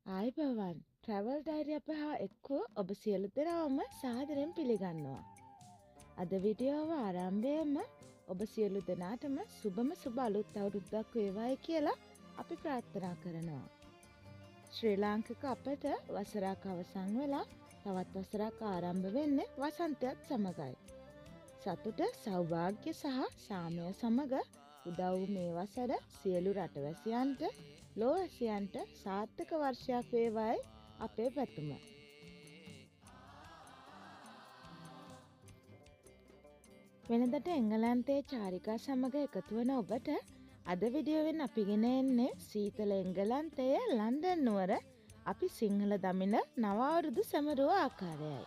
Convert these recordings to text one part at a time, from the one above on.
ආයිබවන් travel diary අප හා එක්කෝ ඔබ සියලු දෙනාම සාදරයෙන් පිළිගන්නවා. අද විඩියෝව ආරම්භයේම ඔබ සියලු දෙනාටම සුබම සුබ අලුත් අවුරුද්දක් වේවායි කියලා අපි ප්‍රාර්ථනා කරනවා. ශ්‍රී ලාංකික අපට වසරක් අවසන් වෙලා තවත් වසරක් ආරම්භ වෙන්නේ වසන්තයත් සමගයි. සතුට සෞභාග්‍ය සහ සාමය සමග උදා වූ මේ වසර සියලු රටවැසියන්ට ලෝවැසියන්ට සාර්ථක වර්ෂයක් වේවායි අපේ පැතුම. වෙනදට එංගලන්තයේ චාරිකා සමග එකතු වන ඔබට අද විඩියෝවෙන් අපි ගෙන එන්නේ සීතල එංගලන්තයේ ලන්ඩන් නුවර අපි සිංහල දමිළ නව අවුරුදු සැමරුව ආකාරයයි.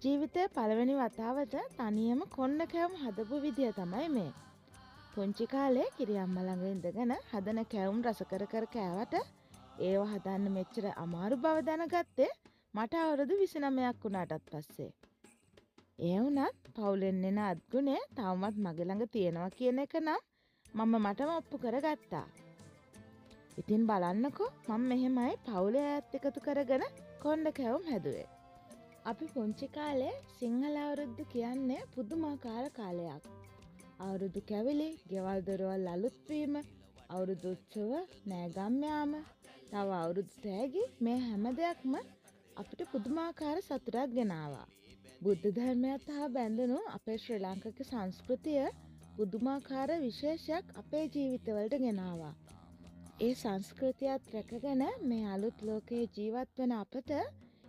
ජීවිතයේ පළවෙනි වතාවට තනියම කොණ්ඩ කැවුම් හදපු විදිය තමයි මේ. පුංචි කාලේ කිරියම්ම ළඟ ඉඳගෙන හදන කැවුම් රස කර කර කෑවට ඒව හදන්න මෙච්චර අමාරු බව දැනගත්තේ මට අවුරුදු 29ක් වුණාටත් පස්සේ. ඒ වුණත් පවුලෙන් එන අත්ගුණය තවමත් මගේ ළඟ තියෙනවා කියන එක නම් මම මටම ඔප්පු කරගත්තා. ඉතින් බලන්නකෝ මම මෙහෙමයි පවුලේ අයත් එකතු කරගෙන කොණ්ඩ කැවුම් හැදුවේ. අපි පුංචි කාලේ සිංහල අවුරුද්ද කියන්නේ පුදුමාකාර කාලයක්. අවුරුදු කැවිලි, ගෙවල් දොරවල් අලුත් වීම, අවුරුදු උත්සව, නෑගම් යාම, තව අවුරුදු තෑගි මේ හැම දෙයක්ම අපිට පුදුමාකාර සතුටක් ගෙනාවා. බුද්ධ ධර්මයත් හා බැඳුණු අපේ ශ්‍රී ලාංකික සංස්කෘතිය පුදුමාකාර විශේෂයක් අපේ ජීවිතවලට ගෙනාවා. ඒ සංස්කෘතියත් රැකගෙන මේ අලුත් ලෝකයේ ජීවත් වන අපට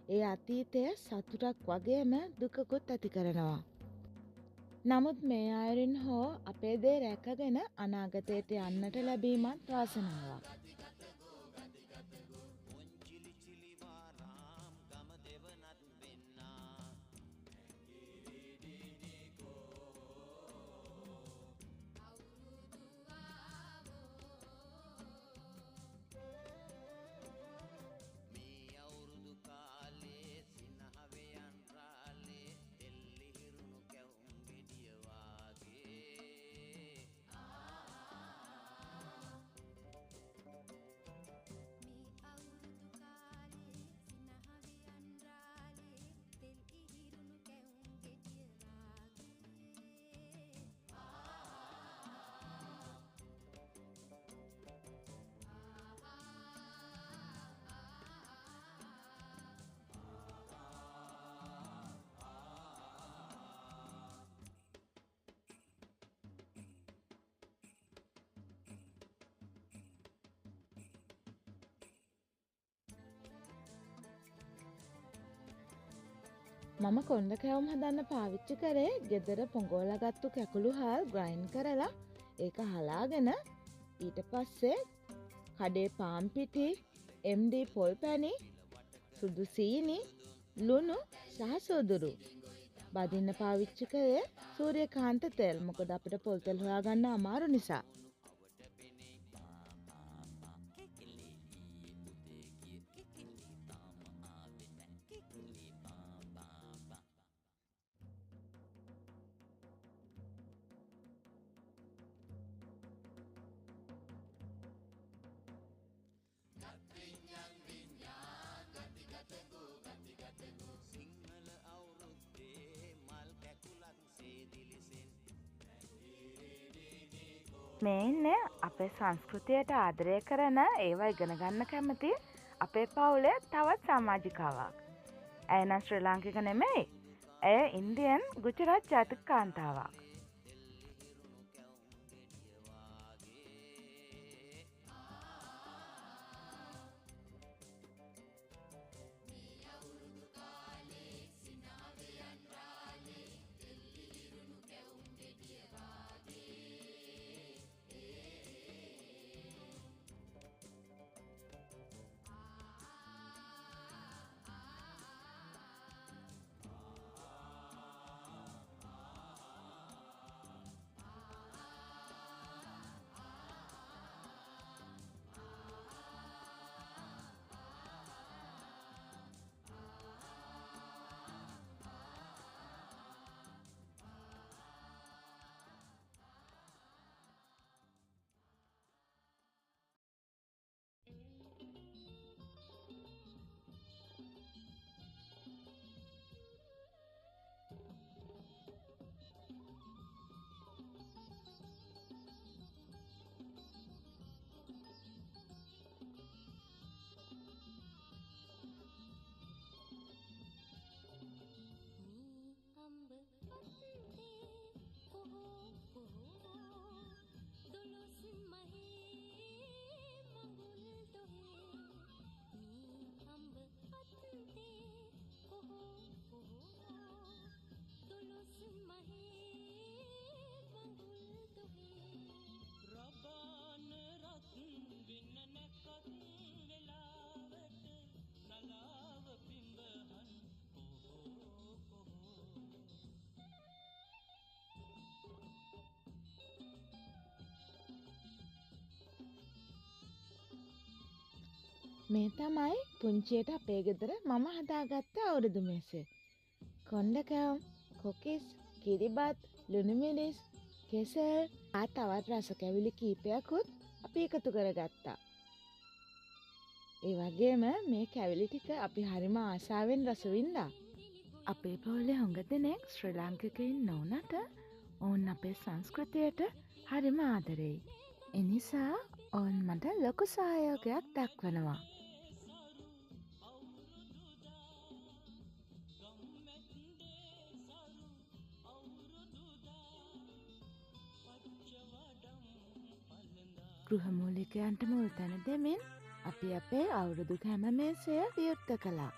ඒ අතීතය සතුටක් වගේම දුකකුත් ඇති කරනවා. නමුත් මේ අයුරින් හෝ අපේ දේ රැකගෙන අනාගතයට යන්නට ලැබීමත් වාසනාවක්. මම කොණ්ඩ කැවුම් හදන්න පාවිච්චි කරේ ගෙදර පොඟෝලගත්තු කැකුළු හාල් ග්‍රයින්ඩ් කරලා ඒක හලාගෙන ඊට පස්සේ කඩේ පාන් පිටි, MD පොල් පැණි, සුදු සීනි, ලුණු සහ සොදුරු. බදින්න පාවිච්චි කරේ සූර්යකාන්ත තෙල්. මොකද අපිට පොල් තෙල් හොයාගන්න අමාරු නිසා. මේ ඉන්නේ අපේ සංස්කෘතියට ආදරය කරන ඒවා ඉගෙන ගන්න කැමති අපේ පවුලේ තවත් සමාජිකාවක්. ඇය නම් ශ්‍රී ලාංකික නෙමෙයි. ඇය ඉන්දියන් ගුජරාත් ජාතික කාන්තාවක්. මේ තමයි පුංචියට අපේ ගෙදර මම හදාගත්ත අවුරුදු මේසය. කොණ්ඩකෑම්, කොකිස්, කිරිබත්, ලුණු මිරිස්, කෙසෙල්, තවත් රස කැවිලි කීපයකුත් අපි එකතු කරගත්තා. ඒ වගේම මේ කැවිලි ටික අපි හරිම ආසාවෙන් රස වින්දා. අපේ පවුලේ හුඟ දෙනෙක් ශ්‍රී ලාංකිකයින් නොවුනට ඔවුන් අපේ සංස්කෘතියට හරිම ආදරෙයි. එනිසා ඔවුන් මට ලොකු සහයෝගයක් දක්වනවා. ගෘහමූලිකයන්ට මුල් තැන දෙමින් අපි අපේ අවුරුදු කැම මේසය විවෘත කළා.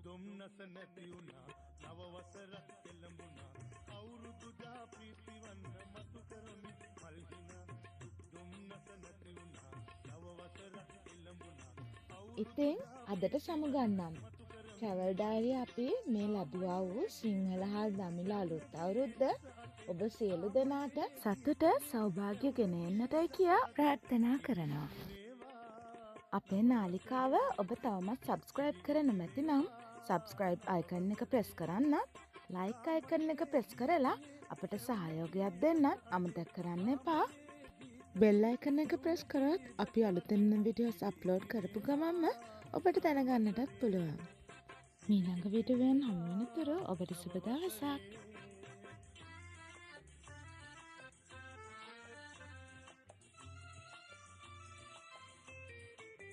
දුම්නස නැති වුණා නව වසරක් එළඹුණා අවුරුදුදා ප්‍රීතිවන්න මතු කරමි මල්හිනා දුම්නස නැති වුණා නව වසරක් එළඹුණා ඉතින් අදට සමුගන්නම්. ට්‍රැවල් ඩයරි අපි මේ ලැබුවා වූ සිංහල හා දමිළ අලුත් අවුරුද්ද ඔබ සියලු දෙනාට සතුට සෞභාග්‍ය ගෙන එන්නටයි කියා ප්‍රාර්ථනා කරනවා. අපේ නාලිකාව ඔබ තවමත් සබ්ස්ක්‍රයිබ් කර නොමැති නම් සබ්ස්ක්‍රයිබ් අයිකන් එක ප්‍රෙස් කරන්නත්, ලයික් අයිකන් එක ප්‍රෙස් කරලා අපට සහයෝගයක් දෙන්නත් අමතක කරන්න එපා. බෙල් අයිකන් එක ප්‍රෙස් කරොත් අපි අලුතෙන් වීඩියෝස් අප්ලෝඩ් කරපු ගමන්ම ඔබට දැනගන්නටත් පුළුවන්. ඊළඟ වීඩියෝවෙන් හමු වෙනතුරු ඔබට සුබ දවසක්.